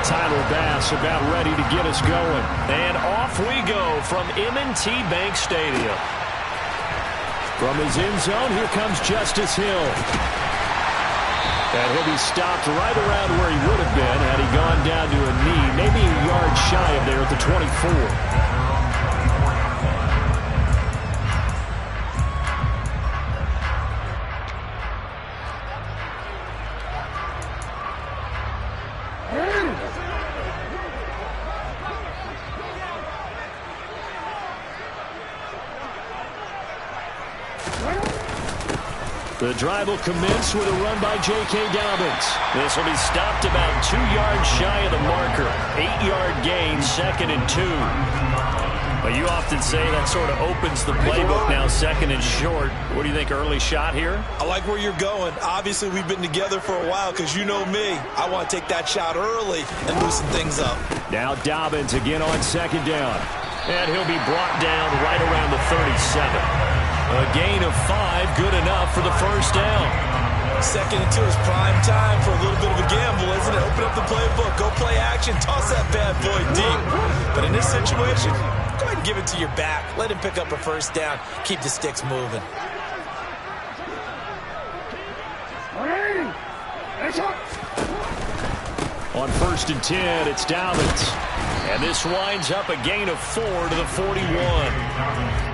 Tyler Bass about ready to get us going. And off we go from M&T Bank Stadium. From his end zone, here comes Justice Hill. And he'll be stopped right around where he would have been had he gone down to a knee, maybe a yard shy of there at the 24. The drive will commence with a run by J.K. Dobbins. This will be stopped about 2 yards shy of the marker. 8-yard gain, 2nd and 2. But you often say that sort of opens the playbook now, 2nd and short. What do you think, early shot here? I like where you're going. Obviously, we've been together for a while because you know me. I want to take that shot early and loosen things up. Now Dobbins again on 2nd down. And he'll be brought down right around the 37. A gain of 5, good enough for the first down. 2nd and 2 is prime time for a little bit of a gamble, isn't it? Open up the playbook, go play action, toss that bad boy deep. But in this situation, go ahead and give it to your back. Let him pick up a first down. Keep the sticks moving. On 1st and 10, it's Dobbins. And this winds up a gain of 4 to the 41.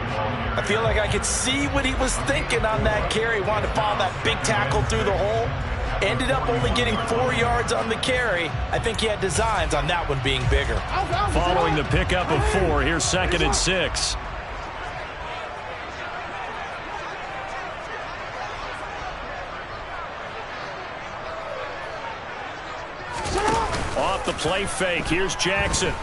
I feel like I could see what he was thinking on that carry. Wanted to follow that big tackle through the hole. Ended up only getting 4 yards on the carry. I think he had designs on that one being bigger. Following the pickup of 4, here's 2nd and 6. Off the play fake, here's Jackson.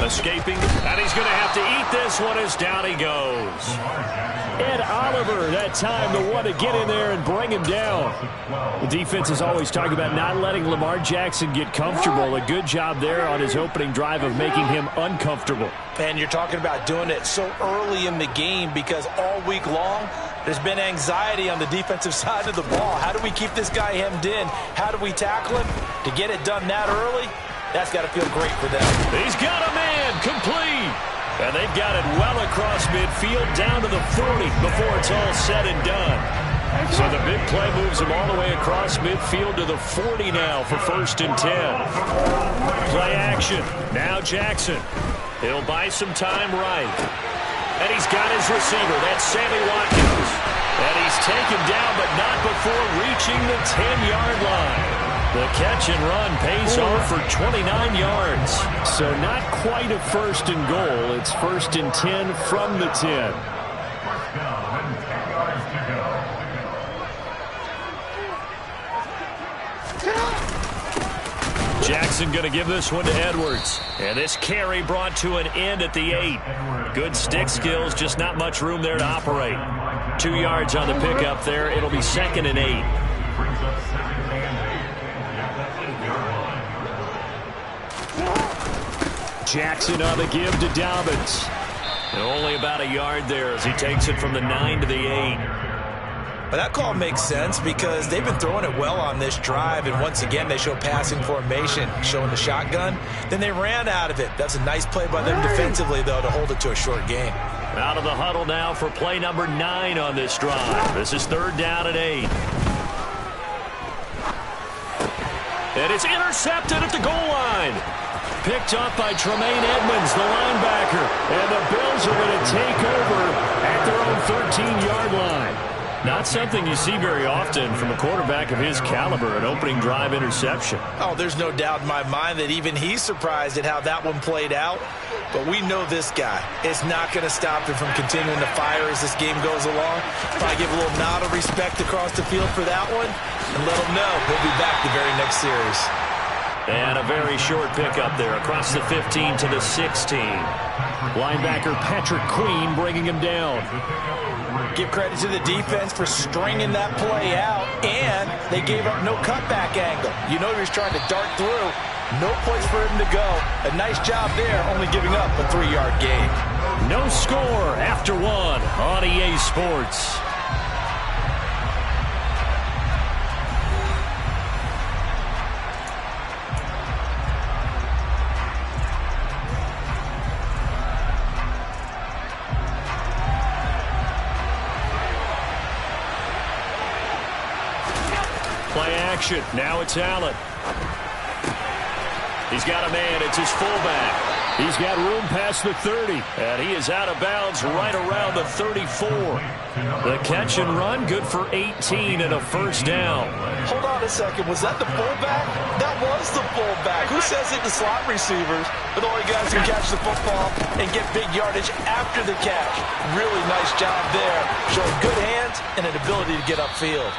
Escaping, and he's going to have to eat this one as down he goes. Ed Oliver, that time, the one to get in there and bring him down. The defense is always talking about not letting Lamar Jackson get comfortable. A good job there on his opening drive of making him uncomfortable. And you're talking about doing it so early in the game because all week long, there's been anxiety on the defensive side of the ball. How do we keep this guy hemmed in? How do we tackle him? To get it done that early, that's got to feel great for them. He's got a man complete. And they've got it well across midfield down to the 40 before it's all said and done. So the big play moves him all the way across midfield to the 40 now for 1st and 10. Play action. Now Jackson. He'll buy some time right. And he's got his receiver. That's Sammy Watkins. And he's taken down, but not before reaching the 10-yard line. The catch and run pays off for 29 yards. So not quite a 1st and goal. It's 1st and 10 from the 10. Jackson going to give this one to Edwards. And this carry brought to an end at the 8. Good stick skills, just not much room there to operate. 2 yards on the pickup there. It'll be 2nd and 8. Jackson on the give to Dobbins. And only about a yard there as he takes it from the 9 to the 8. But that call makes sense because they've been throwing it well on this drive, and once again they show passing formation, showing the shotgun. Then they ran out of it. That's a nice play by them defensively, though, to hold it to a short gain. Out of the huddle now for play number 9 on this drive. This is 3rd down and 8. And it's intercepted at the goal line. Picked up by Tremaine Edmonds, the linebacker. And the Bills are going to take over at their own 13-yard line. Not something you see very often from a quarterback of his caliber, an opening drive interception. Oh, there's no doubt in my mind that even he's surprised at how that one played out. But we know this guy. It's not going to stop him from continuing to fire as this game goes along. Probably give a little nod of respect across the field for that one and let him know he'll be back the very next series. And a very short pickup there across the 15 to the 16. Linebacker Patrick Queen bringing him down. Give credit to the defense for stringing that play out, and they gave up no cutback angle. You know he was trying to dart through. No place for him to go. A nice job there, only giving up a 3-yard gain. No score after 1 on EA Sports. Play action. Now it's Allen. He's got a man. It's his fullback. He's got room past the 30. And he is out of bounds right around the 34. The catch and run, good for 18 and a first down. Hold on a second. Was that the fullback? That was the fullback. Who says it to slot receivers? But the only guys who catch the football and get big yardage after the catch. Really nice job there. Showing good hands and an ability to get upfield.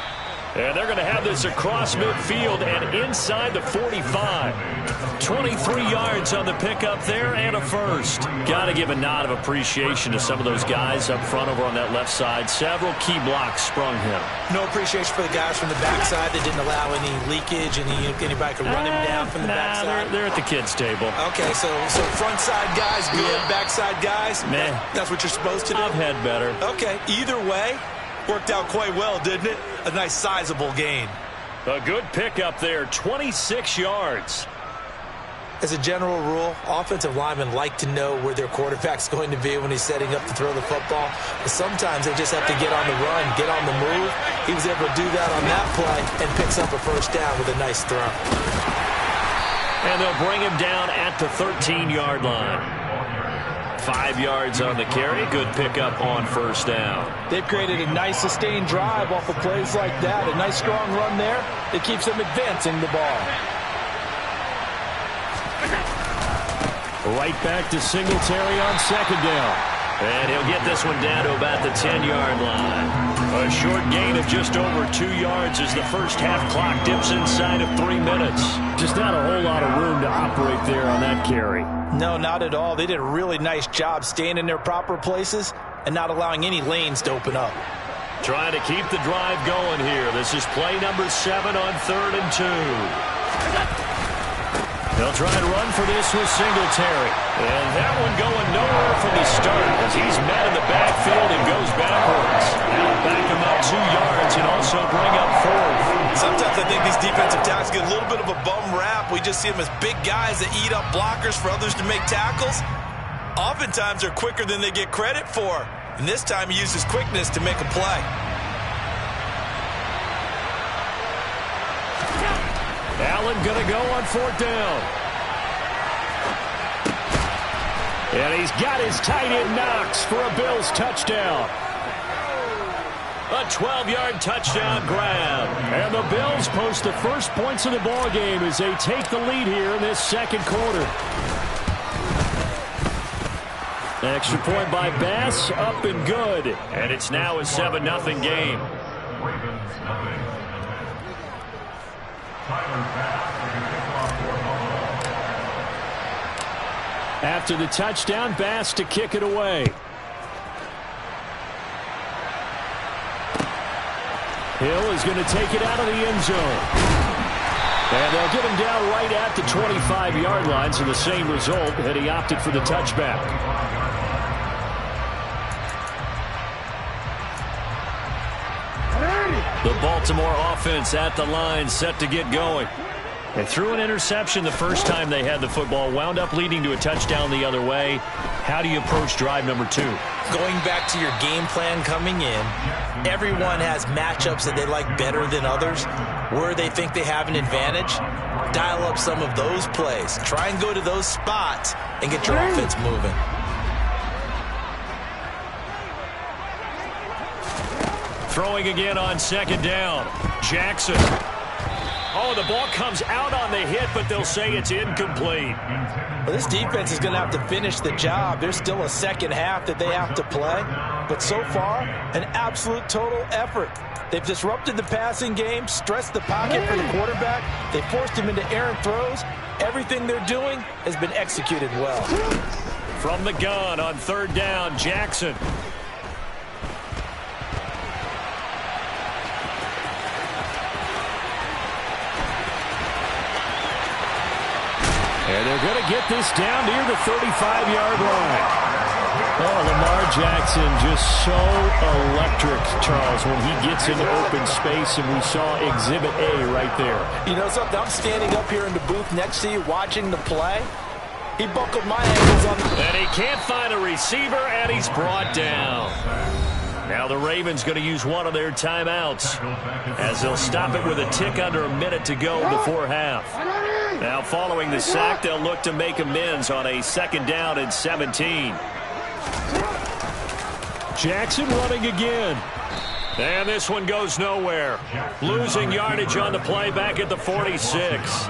And they're going to have this across midfield and inside the 45. 23 yards on the pickup there and a first. Got to give a nod of appreciation to some of those guys up front over on that left side. Several key blocks sprung him. No appreciation for the guys from the backside that didn't allow any leakage and anybody could run him down from the backside. They're at the kids' table. Okay, so front side guys good, Yeah. backside guys, Meh. that's what you're supposed to do? I've had better. Okay, either way, worked out quite well, didn't it? A nice sizable gain. A good pickup there, 26 yards. As a general rule, offensive linemen like to know where their quarterback's going to be when he's setting up to throw the football. But sometimes they just have to get on the run, get on the move. He was able to do that on that play and picks up a first down with a nice throw. And they'll bring him down at the 13-yard line. 5 yards on the carry. Good pickup on first down. They've created a nice sustained drive off of plays like that. A nice strong run there that keeps them advancing the ball. Right back to Singletary on second down. And he'll get this one down to about the 10-yard line. A short gain of just over 2 yards as the first half clock dips inside of 3 minutes. Just not a whole lot of room to operate there on that carry. No, not at all. They did a really nice job staying in their proper places and not allowing any lanes to open up. Trying to keep the drive going here. This is play number 7 on 3rd and 2. They'll try and run for this with Singletary. And that one going nowhere from the start as he's met in the backfield and goes backwards. That'll back him up 2 yards and also bring up 4th. Sometimes I think these defensive tackles get a little bit of a bum rap. We just see them as big guys that eat up blockers for others to make tackles. Oftentimes they're quicker than they get credit for. And this time he uses quickness to make a play. Allen going to go on 4th down. And he's got his tight end Knox for a Bills touchdown. A 12-yard touchdown grab. And the Bills post the first points of the ball game as they take the lead here in this second quarter. Extra point by Bass, up and good. And it's now a 7-0 game. After the touchdown, Bass to kick it away. Hill is going to take it out of the end zone. And they'll get him down right at the 25-yard line, so the same result had he opted for the touchback. The Baltimore offense at the line, set to get going. They threw an interception the first time they had the football, wound up leading to a touchdown the other way. How do you approach drive number 2? Going back to your game plan coming in, everyone has matchups that they like better than others. Where they think they have an advantage, dial up some of those plays. Try and go to those spots and get your offense moving. Throwing again on second down. Jackson. Oh, the ball comes out on the hit, but they'll say it's incomplete. Well, this defense is going to have to finish the job. There's still a second half that they have to play. But so far, an absolute total effort. They've disrupted the passing game, stressed the pocket for the quarterback. They forced him into errant throws. Everything they're doing has been executed well. From the gun on third down, Jackson. And they're going to get this down near the 35-yard line. Oh, Lamar Jackson just so electric, Charles, when he gets into open space, and we saw Exhibit A right there. You know something? I'm standing up here in the booth next to you watching the play. He buckled my ankles on. And he can't find a receiver, and he's brought down. Now the Ravens going to use one of their timeouts as they'll stop it with a tick under a minute to go before half. Now following the sack, they'll look to make amends on a 2nd down and 17. Jackson running again. And this one goes nowhere. Losing yardage on the play back at the 46.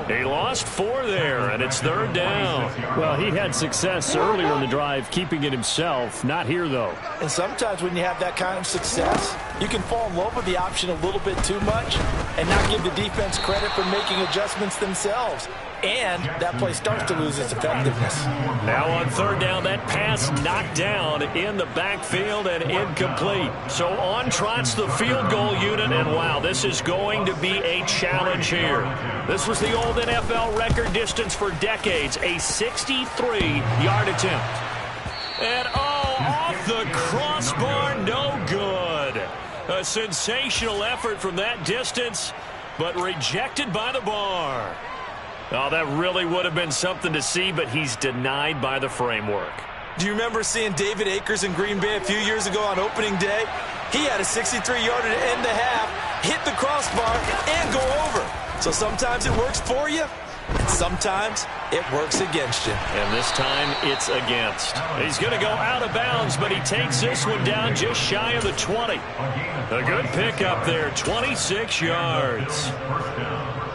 He lost 4 there, and it's 3rd down. Well, he had success earlier in the drive, keeping it himself. Not here, though. And sometimes when you have that kind of success, you can fall in love with the option a little bit too much and not give the defense credit for making adjustments themselves. And that play starts to lose its effectiveness. Now on 3rd down, that pass knocked down in the backfield and incomplete. So on trots the field goal unit, and wow, this is going to be a challenge here. This was the old NFL record distance for decades, a 63-yard attempt. And off the crossbar, no good. A sensational effort from that distance, but rejected by the bar. Oh, that really would have been something to see, but he's denied by the framework. Do you remember seeing David Akers in Green Bay a few years ago on opening day? He had a 63-yarder to end the half, hit the crossbar, and go over. So sometimes it works for you, and sometimes it works against you. And this time, it's against. He's going to go out of bounds, but he takes this one down just shy of the 20. A good pickup there, 26 yards.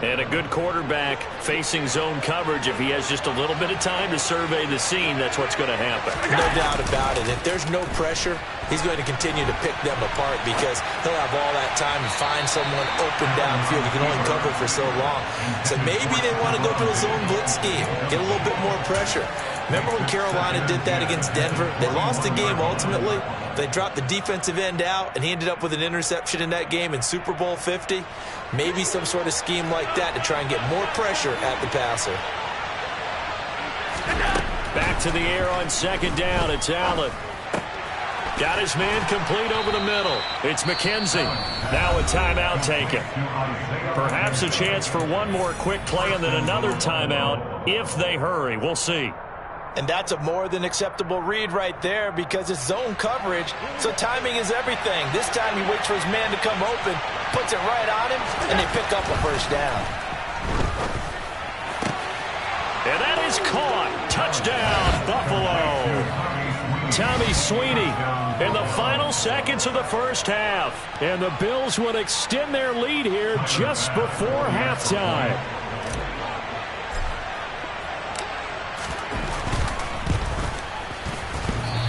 And a good quarterback facing zone coverage. If he has just a little bit of time to survey the scene, that's what's going to happen. No doubt about it. If there's no pressure, he's going to continue to pick them apart because he'll have all that time to find someone open downfield. He can only cover for so long. So maybe they want to go to a zone blitz scheme, get a little bit more pressure. Remember when Carolina did that against Denver? They lost the game ultimately. They dropped the defensive end out, and he ended up with an interception in that game in Super Bowl 50. Maybe some sort of scheme like that to try and get more pressure at the passer. Back to the air on 2nd down. It's Allen. Got his man complete over the middle. It's McKenzie. Now a timeout taken. Perhaps a chance for one more quick play and then another timeout if they hurry. We'll see. And that's a more than acceptable read right there because it's zone coverage, so timing is everything. This time he waits for his man to come open, puts it right on him, and they pick up a 1st down. And that is caught. Touchdown, Buffalo. Tommy Sweeney in the final seconds of the 1st half. And the Bills would extend their lead here just before halftime.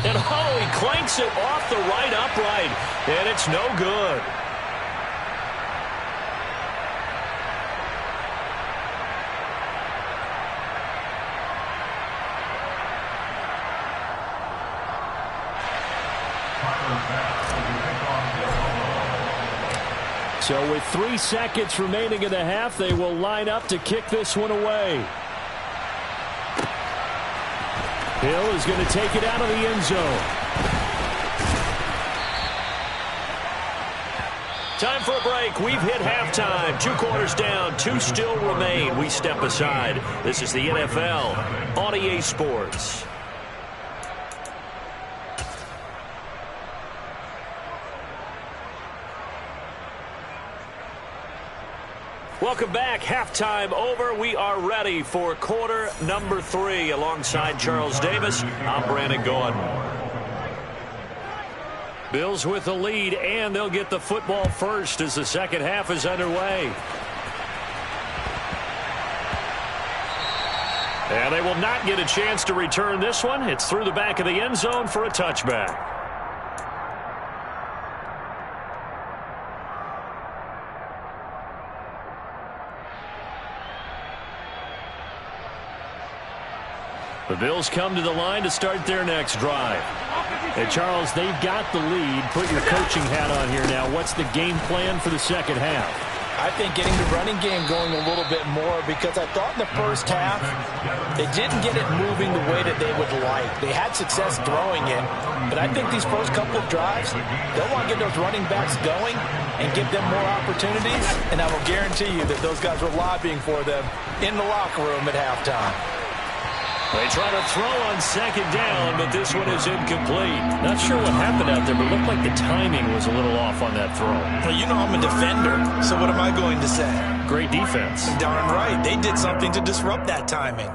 And he clanks it off the right upright, and it's no good. So with 3 seconds remaining in the half, they will line up to kick this one away. Hill is going to take it out of the end zone. Time for a break. We've hit halftime. 2 quarters down. 2 still remain. We step aside. This is the NFL on EA Sports. Welcome back. Halftime over. We are ready for quarter number 3. Alongside Charles Davis, I'm Brandon Gordon. Bills with the lead, and they'll get the football first as the 2nd half is underway. And they will not get a chance to return this one. It's through the back of the end zone for a touchback. The Bills come to the line to start their next drive. And Charles, they've got the lead. Put your coaching hat on here now. What's the game plan for the 2nd half? I think getting the running game going a little bit more because I thought in the 1st half they didn't get it moving the way that they would like. They had success throwing it, but I think these first couple of drives, they'll want to get those running backs going and give them more opportunities, and I will guarantee you that those guys were lobbying for them in the locker room at halftime. They try to throw on second down, but this one is incomplete. Not sure what happened out there, but it looked like the timing was a little off on that throw. Well, you know I'm a defender, so what am I going to say? Great defense. Darn right. They did something to disrupt that timing.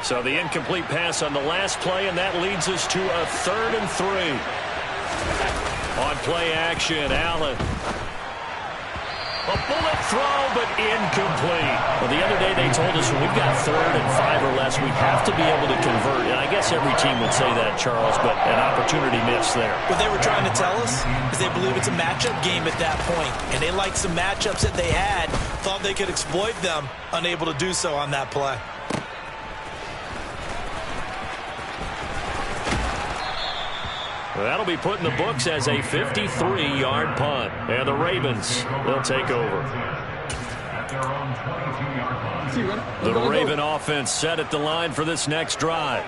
So the incomplete pass on the last play, and that leads us to a 3rd and 3. On play action, Allen. A bullet throw, but incomplete. Well, the other day they told us when we've got 3rd and 5 or less, we have to be able to convert. And I guess every team would say that, Charles, but an opportunity missed there. What they were trying to tell us is they believe it's a matchup game at that point, and they liked some matchups that they had, thought they could exploit them, unable to do so on that play. That'll be put in the books as a 53-yard punt. And the Ravens, they'll take over. The Raven offense set at the line for this next drive.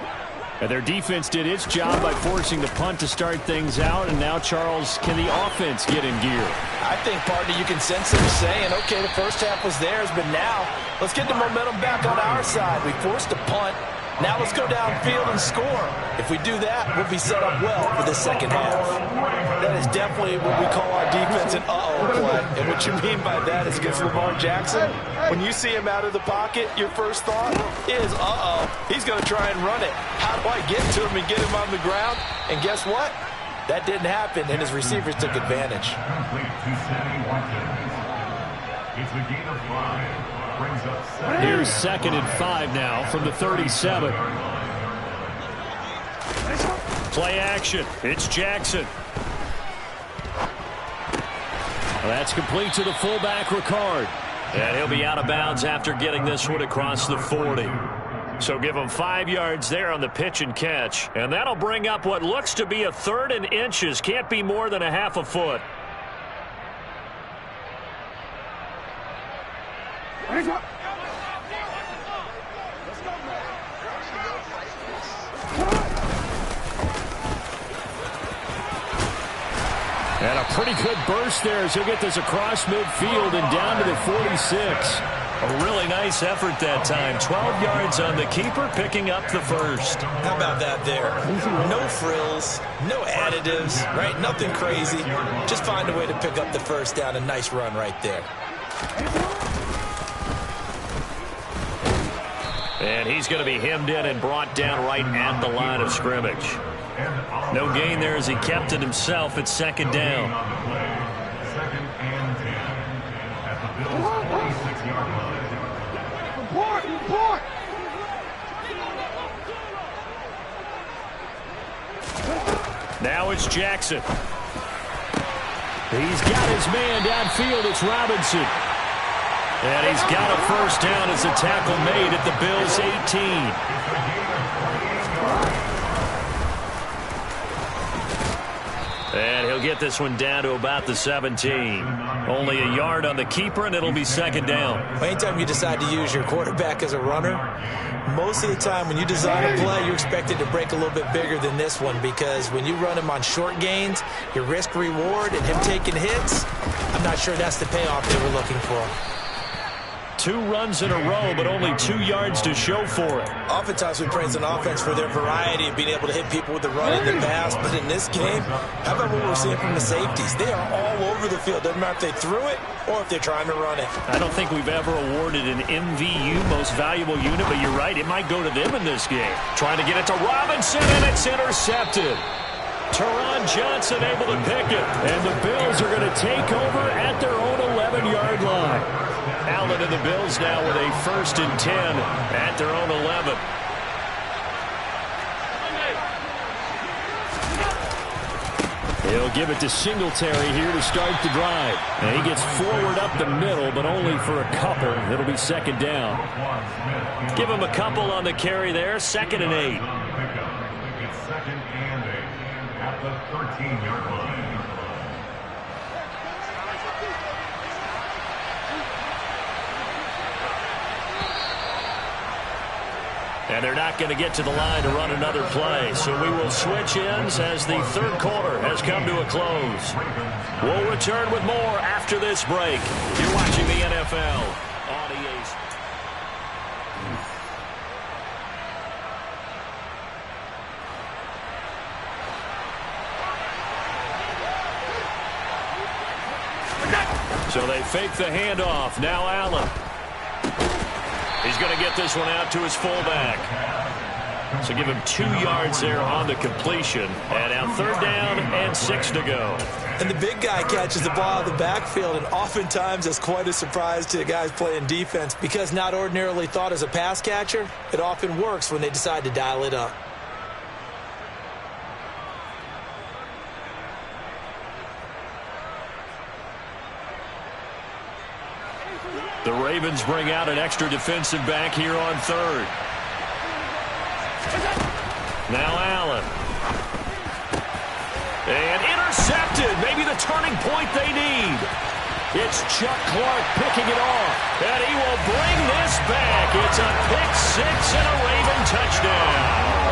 And their defense did its job by forcing the punt to start things out. And now, Charles, can the offense get in gear? I think, partner, you can sense them saying, okay, the first half was theirs, but now let's get the momentum back on our side. We forced a punt. Now let's go downfield and score. If we do that, we'll be set up well for the second half. That is definitely what we call our defense an uh-oh play. And what you mean by that is against Lamar Jackson, when you see him out of the pocket, your first thought is, uh-oh, he's going to try and run it. How do I get to him and get him on the ground? And guess what? That didn't happen, and his receivers took advantage. It's a gain of 5. Here's 2nd and 5 now from the 37. Play action. It's Jackson. Well, that's complete to the fullback, Ricard. And he'll be out of bounds after getting this one across the 40. So give him 5 yards there on the pitch and catch. And that'll bring up what looks to be a 3rd and inches. Can't be more than a half a foot. And a pretty good burst there as he'll get this across midfield and down to the 46. A really nice effort that time. 12 yards on the keeper, picking up the first. How about that there? No frills, no additives, right? Nothing crazy. Just find a way to pick up the first down. A nice run right there. And he's going to be hemmed in and brought down right at the line of scrimmage. No gain there as he kept it himself at 2nd down. 2nd and 10 at the Bills' 46-yard line. Now it's Jackson. He's got his man downfield. It's Robinson. And he's got a first down as a tackle made at the Bills' 18. And he'll get this one down to about the 17. Only a yard on the keeper, and it'll be 2nd down. Anytime you decide to use your quarterback as a runner, most of the time when you design a play, you're expected to break a little bit bigger than this one, because when you run him on short gains, your risk-reward and him taking hits, I'm not sure that's the payoff they were looking for. 2 runs in a row, but only 2 yards to show for it. Oftentimes we praise an offense for their variety of being able to hit people with the run and the pass, but in this game, how about what we're seeing from the safeties? They are all over the field. Doesn't matter if they threw it or if they're trying to run it. I don't think we've ever awarded an MVU, most valuable unit, but you're right, it might go to them in this game. Trying to get it to Robinson, and it's intercepted. Teron Johnson able to pick it. And the Bills are going to take over at their own 11-yard line. Allen and the Bills now with a 1st and 10 at their own 11. He'll give it to Singletary here to start the drive. And he gets forward up the middle, but only for a couple. It'll be 2nd down. Give him a couple on the carry there. 2nd and 8. It's 2nd and 8 at the 13-yard line. And they're not going to get to the line to run another play. So we will switch ends as the third quarter has come to a close. We'll return with more after this break. You're watching the NFL on EA. So they fake the handoff. Now Allen. He's going to get this one out to his fullback. So give him 2 yards there on the completion. And now 3rd down and 6 to go. And the big guy catches the ball out of the backfield, and oftentimes that's quite a surprise to the guys playing defense because not ordinarily thought as a pass catcher, it often works when they decide to dial it up. The Ravens bring out an extra defensive back here on 3rd. Now Allen. And intercepted. Maybe the turning point they need. It's Chuck Clark picking it off. And he will bring this back. It's a pick-6 and a Raven touchdown.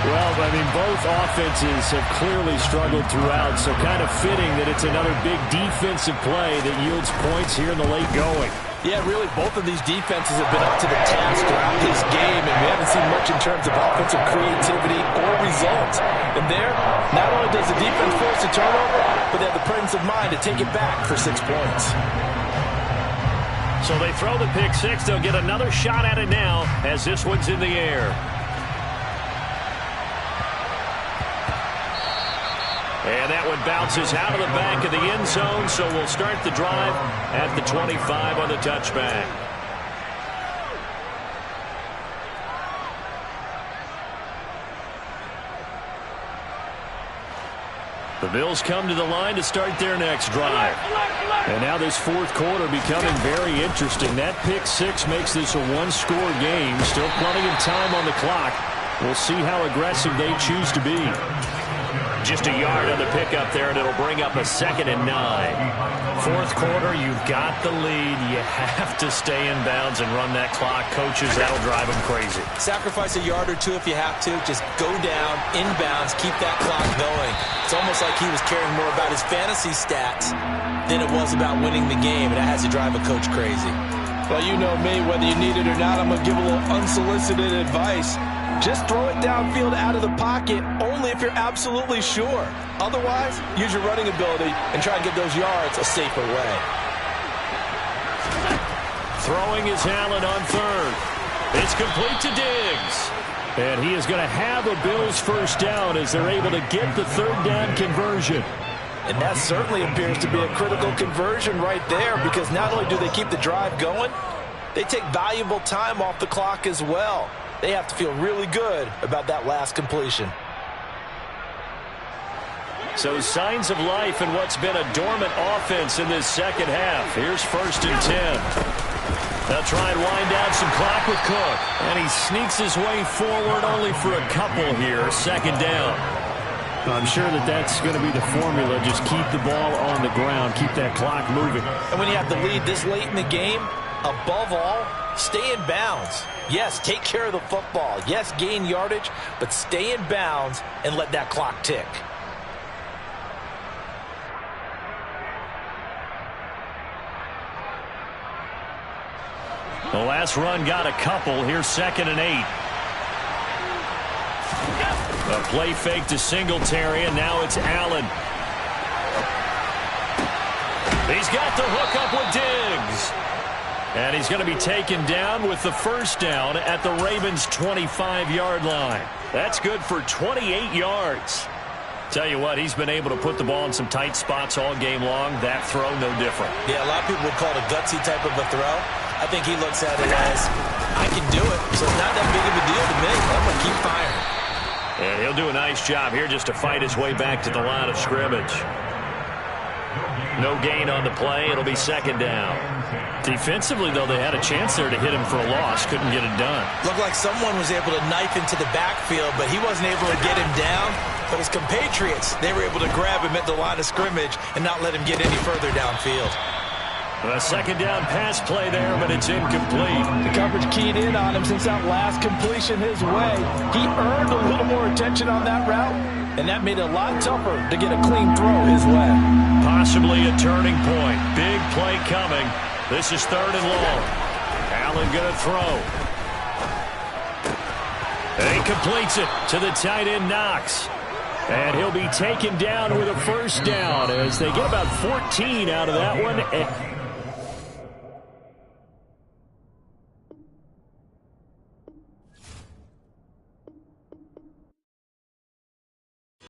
Well, I mean, both offenses have clearly struggled throughout, so kind of fitting that it's another big defensive play that yields points here in the late going. Yeah, really, both of these defenses have been up to the task throughout this game, and we haven't seen much in terms of offensive creativity or results. And there, not only does the defense force a turnover, but they have the presence of mind to take it back for 6 points. So they throw the pick-6. They'll get another shot at it now as this one's in the air. And that one bounces out of the back of the end zone, so we'll start the drive at the 25 on the touchback. The Bills come to the line to start their next drive. And now this 4th quarter becoming very interesting. That pick-6 makes this a one-score game. Still plenty of time on the clock. We'll see how aggressive they choose to be. Just a yard on the pickup there, and it'll bring up a 2nd and 9. 4th quarter, you've got the lead. You have to stay in bounds and run that clock. Coaches, that'll drive them crazy. Sacrifice a yard or 2 if you have to. Just go down, inbounds, keep that clock going. It's almost like he was caring more about his fantasy stats than it was about winning the game, and that has to drive a coach crazy. Well, you know me, whether you need it or not, I'm going to give a little unsolicited advice. Just throw it downfield out of the pocket only if you're absolutely sure. Otherwise, use your running ability and try and get those yards a safer way. Throwing is Allen on 3rd. It's complete to Diggs. And he is going to have a Bills first down as they're able to get the 3rd down conversion. And that certainly appears to be a critical conversion right there because not only do they keep the drive going, they take valuable time off the clock as well. They have to feel really good about that last completion. So signs of life in what's been a dormant offense in this 2nd half. Here's 1st and 10. They'll try and wind down some clock with Cook. And he sneaks his way forward only for a couple here. 2nd down. I'm sure that that's going to be the formula. Just keep the ball on the ground. Keep that clock moving. And when you have the lead this late in the game, above all, stay in bounds. Yes, take care of the football. Yes, gain yardage, but stay in bounds and let that clock tick. The last run got a couple. Here's 2nd and 8. A play fake to Singletary, and now it's Allen. He's got the hook up with Diggs. And he's going to be taken down with the first down at the Ravens' 25-yard line. That's good for 28 yards. Tell you what, he's been able to put the ball in some tight spots all game long. That throw, no different. Yeah, a lot of people would call it a gutsy type of a throw. I think he looks at it as, I can do it, so it's not that big of a deal to me. I'm going to keep firing. And he'll do a nice job here just to fight his way back to the line of scrimmage. No gain on the play. It'll be 2nd down. Defensively, though, they had a chance there to hit him for a loss. Couldn't get it done. Looked like someone was able to knife into the backfield, but he wasn't able to get him down. But his compatriots, they were able to grab him at the line of scrimmage and not let him get any further downfield. A second down pass play there, but it's incomplete. The coverage keyed in on him since that last completion his way. He earned a little more attention on that route, and that made it a lot tougher to get a clean throw his way. Possibly a turning point. Big play coming. This is 3rd and long. Allen going to throw. And he completes it to the tight end, Knox. And he'll be taken down with a first down as they get about 14 out of that one.